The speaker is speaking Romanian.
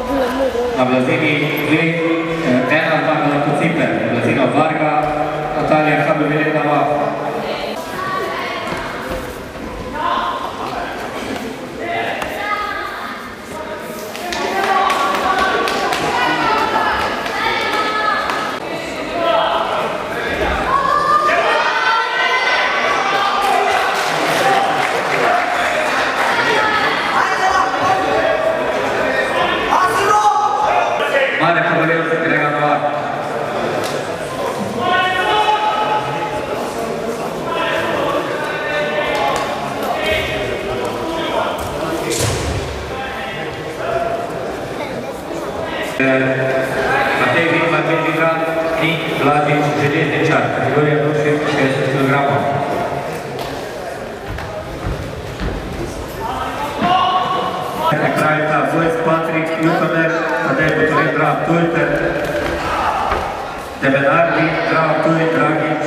La Blazini 2, Ena Varga Cuțiper, Blazina Varga, Natalia Cabevele Nava. Mare Cavalier Grega Noir. Matei Vima Bendiga i Vladic Željezničar, kategorija do 60 kg. Krajta Vojs Patrik Jutomer, Tadej Butorin Drav Tulter, Debenardi Drav Tuj Dragić,